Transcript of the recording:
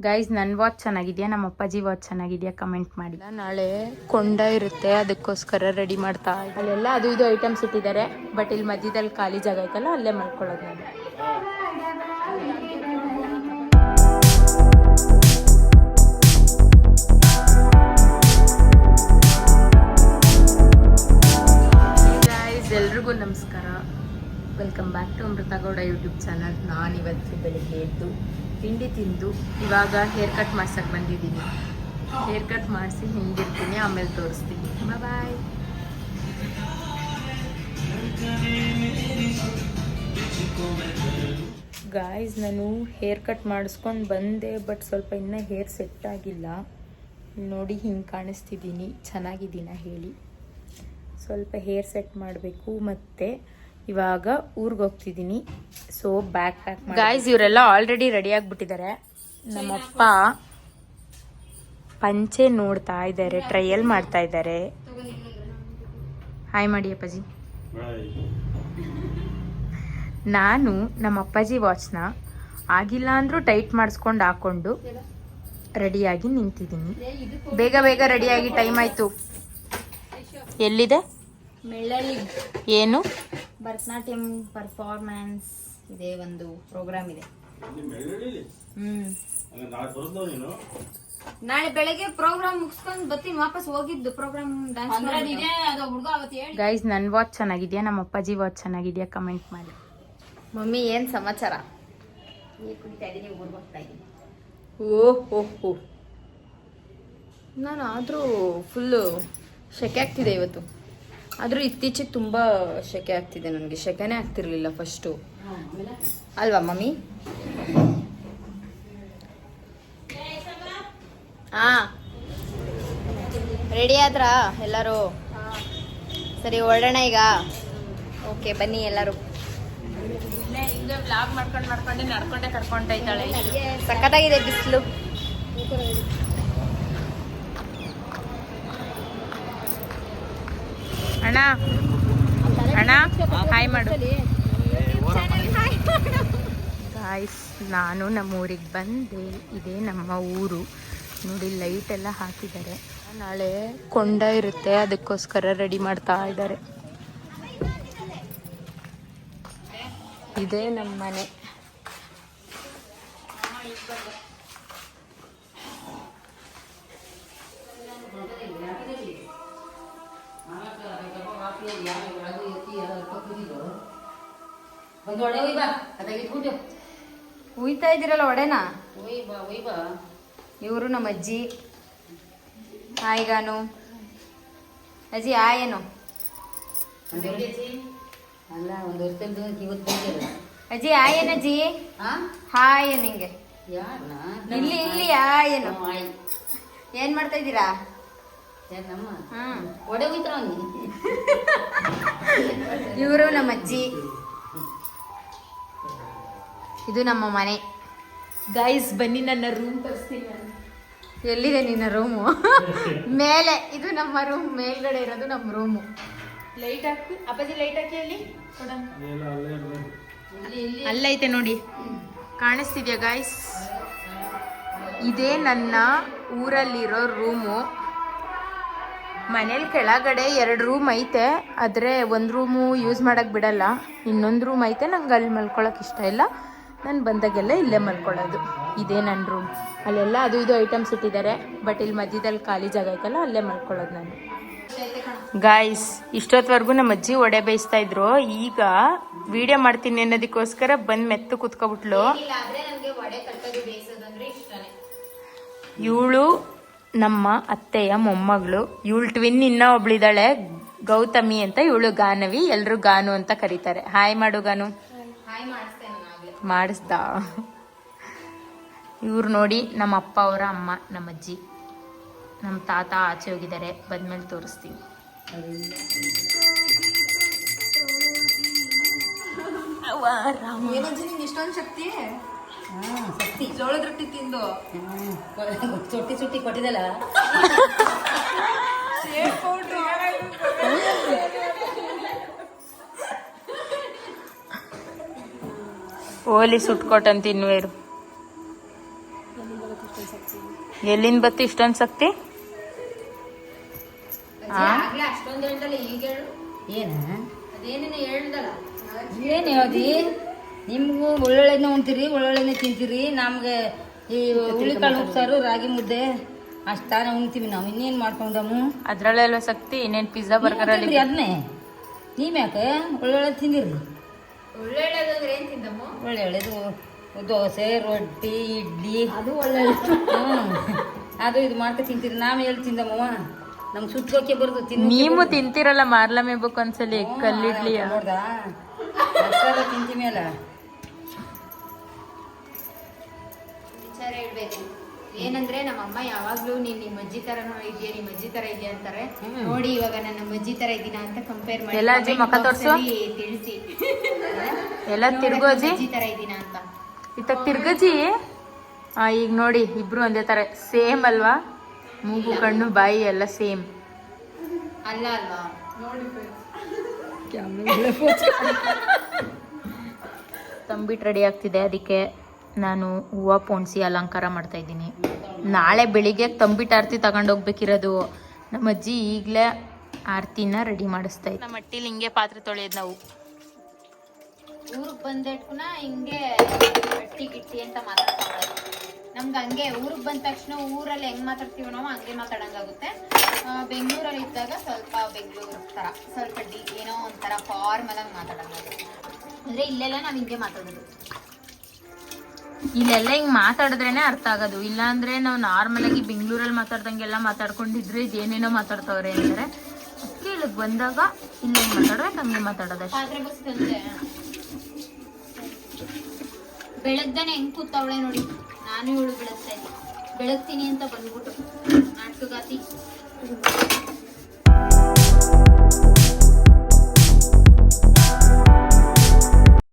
Guys, ನನ್ನ watch ಚೆನ್ನಾಗಿದೆಯಾ, ನಮ್ಮ ಅಪ್ಪಾಜಿ ವಾಚ್ ಚೆನ್ನಾಗಿದೆಯಾ ಕಮೆಂಟ್ ಮಾಡಿ. ನಾಳೆ ಕೊಂಡ ಇರುತ್ತೆ, ಅದಕ್ಕೋಸ್ಕರ ರೆಡಿ ಮಾಡ್ತಾ ಅಲ್ಲೆಲ್ಲ ಅದು ಇದು ಐಟಮ್ಸ್ ಇಟ್ಟಿದ್ದಾರೆ. ಬಟ್ ಇಲ್ಲಿ ಮಧ್ಯದಲ್ಲಿ ಖಾಲಿ ಜಾಗ ಐತಲ್ಲ, ಅಲ್ಲೇ ಮಾಡ್ಕೊಳ್ಳೋದು ನಾನು. ಎಲ್ರಿಗೂ ನಮಸ್ಕಾರ, welcome back to Amrutha Gowda YouTube channel. ನಾನಿವತ್ತು ಬೆಳಿಗ್ಗೆ ಎದ್ದು ತಿಂಡಿ ತಿಂದು ಇವಾಗ ಹೇರ್ ಕಟ್ ಮಾಡ್ಸಕ್ಕೆ ಬಂದಿದ್ದೀನಿ. ಹೇರ್ ಕಟ್ ಮಾಡಿಸಿ ಹಿಂಗಿರ್ತೀನಿ, ಆಮೇಲೆ ತೋರಿಸ್ತೀನಿ. ಬಾಯ್. ಗಾಯ್ಸ್, ನಾನು ಹೇರ್ ಕಟ್ ಮಾಡಿಸ್ಕೊಂಡು ಬಂದೆ, ಬಟ್ ಸ್ವಲ್ಪ ಇನ್ನೂ ಹೇರ್ ಸೆಟ್ ಆಗಿಲ್ಲ. ನೋಡಿ ಹಿಂಗೆ ಕಾಣಿಸ್ತಿದ್ದೀನಿ, ಚೆನ್ನಾಗಿದ್ದೀನ ಹೇಳಿ. ಸ್ವಲ್ಪ ಹೇರ್ ಸೆಟ್ ಮಾಡಬೇಕು. ಮತ್ತು ಇವಾಗ ಊರಿಗೆ ಹೋಗ್ತಿದ್ದೀನಿ, ಸೊ ಬ್ಯಾಗ್ ಪ್ಯಾಕ್ ಮಾಡಿ. ಗಾಯ್ಸ್, ಇವರೆಲ್ಲ ಆಲ್ರೆಡಿ ರೆಡಿ ಆಗಿಬಿಟ್ಟಿದ್ದಾರೆ. ನಮ್ಮಪ್ಪ ಪಂಚೆ ನೋಡ್ತಾ ಇದ್ದಾರೆ, ಟ್ರಯಲ್ ಮಾಡ್ತಾ ಇದ್ದಾರೆ. ಹಾಯ್ ಮಾಡಿ ಅಪ್ಪಾಜಿ. ನಾನು ನಮ್ಮ ಅಪ್ಪಾಜಿ ವಾಚ್ನ ಆಗಿಲ್ಲ ಅಂದರೂ ಟೈಟ್ ಮಾಡಿಸ್ಕೊಂಡು ಹಾಕೊಂಡು ರೆಡಿಯಾಗಿ ನಿಂತಿದ್ದೀನಿ. ಬೇಗ ಬೇಗ ರೆಡಿಯಾಗಿ, ಟೈಮ್ ಆಯಿತು. ಎಲ್ಲಿದೆ? ಮೆಳ್ಳಳ್ಳಿ. ಏನು? ಭರತನಾಟ್ಯಂ ಪರ್ಫಾರ್ಮೆನ್ಸ್ ಇದೆ, ಒಂದು ಪ್ರೋಗ್ರಾಮ್ ಇದೆ. ನಾಳೆ ಬೆಳಗ್ಗೆ ಪ್ರೋಗ್ರಾಮ್ ಮುಗಿಸ್ಕೊಂಡು ಬರ್ತೀನಿ, ವಾಪಸ್ ಹೋಗಿದ್ದು ಪ್ರೋಗ್ರಾಮ್ ಡ್ಯಾನ್ಸ್ ಇದೆ. ಅದು ಹುಡುಗ ಅವತ್ತು ಹೇಳಿ. ಗೈಸ್, ನನ್ನ ವಾಚ್ ಚೆನ್ನಾಗಿದೆಯಾ, ನಮ್ಮ ಅಪ್ಪಾಜಿ ವಾಚ್ ಚೆನ್ನಾಗಿದೆಯಾ ಕಮೆಂಟ್ ಮಾಡಿ. ಮಮ್ಮಿ ಏನ್ ಸಮಾಚಾರ? ಓಹೋ, ನಾನು ಆದರೂ ಫುಲ್ಲು ಶೆಕೆ ಆಗ್ತಿದೆ ಇವತ್ತು. ಆದರೂ ಇತ್ತೀಚೆಗೆ ತುಂಬ ಶೆಕೆ ಆಗ್ತಿದೆ. ನನಗೆ ಶೆಕೆನೇ ಆಗ್ತಿರ್ಲಿಲ್ಲ ಫಸ್ಟು, ಅಲ್ವಾ ಮಮ್ಮಿ? ಹಾಂ, ರೆಡಿ ಆದ್ರಾ ಎಲ್ಲರೂ? ಸರಿ, ಹೊರಡೋಣ ಈಗ. ಓಕೆ, ಬನ್ನಿ ಎಲ್ಲರೂ. ಹಿಂಗೆ ವ್ಲಾಗ್ ಮಾಡ್ಕೊಂಡೆ ನಡ್ಕೊಂಡೆ ಕರ್ಕೊಂತ ಇದ್ದಾಳೆ. ಸಖತ್ತಾಗಿದೆ ಬಿಸಿಲು. ಅಣ್ಣ ಅಣ್ಣ ಹಾಯ್ ಮಾಡು. ಗಾಯ್ಸ್, ನಾನು ನಮ್ಮ ಊರಿಗೆ ಬಂದೆ. ಇದೇ ನಮ್ಮ ಊರು. ನೋಡಿ, ಲೈಟ್ ಎಲ್ಲ ಹಾಕಿದ್ದಾರೆ. ನಾಳೆ ಕೊಂಡ ಇರುತ್ತೆ, ಅದಕ್ಕೋಸ್ಕರ ರೆಡಿ ಮಾಡ್ತಾ ಇದ್ದಾರೆ. ಇದೇ ನಮ್ಮ ಮನೆ. ಉಯ್ತಾ ಇದ್ದೀರಲ್ಲ ಒಡೆನಾ? ಇವರು ನಮ್ಮ ಅಜ್ಜಿ. ಹಾಯ್ ಗಾನು. ಅಜ್ಜಿ ಆಯೇನು? ಅಜ್ಜಿ ಆಯೇನಜ್ಜಿ? ಹಾಯ್ ನಿಂಗೆ ಇಲ್ಲಿ ಇಲ್ಲಿ ಆಯೇನು? ಏನ್ ಮಾಡ್ತಾ ಇದ್ದೀರಾ? ಇವರು ನಮ್ಮ ಅಜ್ಜಿ. ಇದು ನಮ್ಮ ಮನೆ. ಗೈಸ್, ಬನ್ನಿ ನನ್ನ ರೂಮ್ ತೋರಿಸ್ತೀನಿ. ಎಲ್ಲಿದೆ ನಿನ್ನ ರೂಮು? ಮೇಲೆ. ಇದು ನಮ್ಮ ರೂಮ್, ಮೇಲ್ಗಡೆ ಇರೋದು ನಮ್ಮ ರೂಮು. ಲೈಟ್ ಹಾಕಿ ಅಪ್ಪಾಜಿ, ಲೈಟ್ ಹಾಕಿ. ಅಲ್ಲಿ ಅಲ್ಲೈತೆ ನೋಡಿ, ಕಾಣಿಸ್ತಿದ್ಯಾ ಗಾಯ್ಸ್? ಇದೇ ನನ್ನ ಊರಲ್ಲಿರೋ ರೂಮು. ಮನೇಲಿ ಕೆಳಗಡೆ 2 ರೂಮ್ ಐತೆ, ಆದರೆ ಒಂದು ರೂಮು ಯೂಸ್ ಮಾಡೋಕ್ಕೆ ಬಿಡಲ್ಲ. ಇನ್ನೊಂದು ರೂಮ್ ಐತೆ, ನಂಗೆ ಅಲ್ಲಿ ಮಲ್ಕೊಳಕ್ಕೆ ಇಷ್ಟ ಇಲ್ಲ. ನಾನು ಬಂದಾಗೆಲ್ಲ ಇಲ್ಲೇ ಮಲ್ಕೊಳ್ಳೋದು. ಇದೇ ನನ್ನ ರೂಮ್. ಅಲ್ಲೆಲ್ಲ ಅದು ಇದು ಐಟಮ್ಸ್ ಇಟ್ಟಿದ್ದಾರೆ. ಬಟ್ ಇಲ್ಲಿ ಮಧ್ಯದಲ್ಲಿ ಖಾಲಿ ಜಾಗ ಐತಲ್ಲ, ಅಲ್ಲೇ ಮಲ್ಕೊಳ್ಳೋದು ನಾನು. ಗಾಯ್ಸ್, ಇಷ್ಟೊತ್ತವರೆಗೂ ನಮ್ಮ ಅಜ್ಜಿ ಒಡೆ ಬೇಯಿಸ್ತಾ ಇದ್ರು. ಈಗ ವಿಡಿಯೋ ಮಾಡ್ತೀನಿ ಅನ್ನೋದಕ್ಕೋಸ್ಕರ ಬಂದು ಮೆತ್ತು ಕುತ್ಕೊಬಿಟ್ಲು. ಇವಳು ನಮ್ಮ ಅತ್ತೆಯ ಮೊಮ್ಮಗಳು. ಇವಳು ಟ್ವಿನ್ ಇನ್ನೂ ಒಬ್ಳಿದ್ದಾಳೆ, ಗೌತಮಿ ಅಂತ. ಇವಳು ಗಾನವಿ, ಎಲ್ಲರೂ ಗಾನು ಅಂತ ಕರೀತಾರೆ. ಹಾಯ್ ಮಾಡು ಗಾನು. ಮಾಡಿಸ್ದ. ಇವ್ರು ನೋಡಿ ನಮ್ಮ ಅಪ್ಪ ಅವರ ಅಮ್ಮ, ನಮ್ಮ ಅಜ್ಜಿ. ನಮ್ಮ ತಾತ ಆಚೆ ಹೋಗಿದ್ದಾರೆ, ಬಂದ್ಮೇಲೆ ತೋರಿಸ್ತೀನಿ. ಇಷ್ಟೊಂದು ಶಕ್ತಿ ಜೋಳದ ರೊಟ್ಟಿ ತಿಂದು ಚುಟ್ಟಿ ಕೊಟ್ಟಿದ್ದಲ್ಲ. ಓಲಿ ಸುಟ್ಕೊಟ್ಟಂತ ತಿನ್ವೇರು. ಎಲ್ಲಿಂದ ಬತ್ತಿ ಇಷ್ಟೊಂದು ಶಕ್ತಿ? ಅಷ್ಟೊಂದು ಹೇಳ್ದಲ್ಲ, ಈಗ ಹೇಳು ಏನ ಅದೇನೇನು ಹೇಳ್ದಲ್ಲ. ಏನು ಹೇಳ್ದಿ? ನಿಮಗೂ ಒಳ್ಳೊಳ್ಳೆನೇ ಉಣ್ತೀರಿ, ಒಳ್ಳೊಳ್ಳೆನೇ ತಿಂತೀರಿ. ನಮ್ಗೆ ಈ ಹುಳಿಕಾಳು ಉಪ್ಸಾರು ರಾಗಿ ಮುದ್ದೆ ಅಷ್ಟು ತಾನೇ ಉಣ್ತೀವಿ ನಾವು. ಇನ್ನೇನು ಮಾಡ್ಕೊಂಡಮ್ಮು ಅದ್ರಲ್ಲೆಲ್ಲ ಶಕ್ತಿ. ಇನ್ನೇನು ಪಿಜ್ಜಾ ಬರ್ಗರ್ ಅಲ್ಲಿ ಅದನ್ನೇ ನೀವ್ಯಾಕೆ ಒಳ್ಳೊಳ್ಳೆ ತಿಂದಿರಿ? ಒಳ್ಳೊಳ್ಳೆದಂದ್ರೆ ಏನು ತಿಂದಮ್ಮ? ಒಳ್ಳೊಳ್ಳೆದು ದೋಸೆ, ರೊಟ್ಟಿ, ಇಡ್ಲಿ ಅದು ಒಳ್ಳೆ ಅದು ಇದು ಮಾಡ್ಕೊ ತಿಂತೀರಿ. ನಾವು ಎಲ್ಲಿ ತಿಂದಮ್ಮವ್ವ? ನಮ್ಗೆ ಸುತ್ತೋಕೆ ಬರೋದು ತಿನ್ನ. ನೀವು ತಿಂತಿರಲ್ಲ ಮಾರ್ಲಮೇಬೇಕು ಒಂದ್ಸಲಿ ಕಲ್ಲಿಡ್ಲಿಯ. ನೋಡ್ದಾ ತಿಂತೀವಿ ಅಲ್ಲ. ವಿಚಾರ ಹೇಳ್ಬೇಕು ಏನಂದ್ರೆ ನಮ್ಮಮ್ಮ ಯಾವಾಗ್ಲೂ ನೀನ್ ನಿಮ್ಮ ಅಜ್ಜಿ ತರ ಇದೆಯಾ, ನಿಮ್ಮ ಅಜ್ಜಿ ತರ ಇದೆಯಾ ಅಂತಾರೆ. ನೋಡಿ ಇವಾಗ ನನ್ನ ಅಜ್ಜಿ ತರ ಇದೀನ ಅಂತ ಕಂಪೇರ್ ಮಾಡಿ ಎಲ್ಲ ಅಜ್ಜಿ ಮುಖ ತೋರ್ಸು. ತಿಳಿಸಿ ಎಲ್ಲ ತಿರ್ಗೋಜಿ ಅಜ್ಜಿ ತರ ಇದೀನ ಅಂತ. ಇತ್ತ ತಿರ್ಗಜಿ. ಈಗ ನೋಡಿ ಇಬ್ರು ಒಂದೇ ತರ ಸೇಮ್ ಅಲ್ವಾ? ಮೂಗು, ಕಣ್ಣು, ಬಾಯಿ ಎಲ್ಲ ಸೇಮ್ ಅಲ್ಲ ಅಲ್ವಾ? ತಂಬಿಟ್ಟು ರೆಡಿ ಆಗ್ತಿದೆ, ಅದಕ್ಕೆ ನಾನು ಹೂವು ಪೋಣಿಸಿ ಅಲಂಕಾರ ಮಾಡ್ತಾ ಇದ್ದೀನಿ. ನಾಳೆ ಬೆಳಿಗ್ಗೆ ತಂಬಿಟ್ಟು ಆರತಿ ತಗೊಂಡೋಗ್ಬೇಕಿರೋದು. ನಮ್ಮ ಅಜ್ಜಿ ಈಗಲೇ ಆರತಿನ ರೆಡಿ ಮಾಡಿಸ್ತಾ ಇದ್ದೆ. ನಮ್ಮ ಅಟ್ಟಿಲಿ ಹಿಂಗೆ ಪಾತ್ರೆ ತೊಳೆಯೋದು ನಾವು. ಊರಿಗೆ ಬಂದೇಟ್ಕುನ ಹಿಂಗೆ ಗಟ್ಟಿ ಗಿಟ್ಟಿ ಅಂತ ಮಾತಾಡ್ಕೊಳ್ಳೋದು. ನಮ್ಗೆ ಹಂಗೆ ಊರಿಗೆ ಬಂದ ತಕ್ಷಣ ಊರಲ್ಲಿ ಹೆಂಗ್ ಮಾತಾಡ್ತೀವಿ ನಾವು ಹಂಗೆ ಮಾತಾಡಂಗಾಗುತ್ತೆ. ಬೆಂಗಳೂರಲ್ಲಿ ಇದ್ದಾಗ ಸ್ವಲ್ಪ ಬೆಂಗಳೂರು ಥರ ಸ್ವಲ್ಪ ಏನೋ ಒಂಥರ ಫಾರ್ಮಲ್ ಆಗಿ ಮಾತಾಡಂಗಾಗುತ್ತೆ. ಅಂದರೆ ಇಲ್ಲೆಲ್ಲ ನಾವು ಹಿಂಗೆ ಮಾತಾಡೋದು. ಇಲ್ಲೆಲ್ಲ ಹಿಂಗೆ ಮಾತಾಡಿದ್ರೇನೆ ಅರ್ಥ ಆಗೋದು. ಇಲ್ಲಾಂದ್ರೆ ನಾವು ನಾರ್ಮಲಾಗಿ ಬೆಂಗಳೂರಲ್ಲಿ ಮಾತಾಡ್ದಂಗೆಲ್ಲ ಮಾತಾಡ್ಕೊಂಡಿದ್ರೆ ಏನೇನೋ ಮಾತಾಡ್ತವ್ರೆ ಅಂತಾರೆ. ಅದಕ್ಕೆ ಇಲ್ಲಿಗೆ ಬಂದಾಗ ಇಲ್ಲಿ ಹೆಂಗೆ ಮಾತಾಡ್ಬೇಕು ಹಂಗೆ ಮಾತಾಡೋದು. ಪಾತ್ರೆ ಬಸ್ಕಂತೆ ಬೆಳಗ್ದಾನೆ ಹೆಂಗ್ ಕೂತವಳೆ ನೋಡಿ. ನಾನು ಇವಳು ಬೆಳಗ್ತಾ ಇದ್ದೀನಿ, ಬೆಳಗ್ತೀನಿ ಅಂತ ಬಂದ್ಬಿಟ್ಟು ನಾಟಕಗಾತಿ.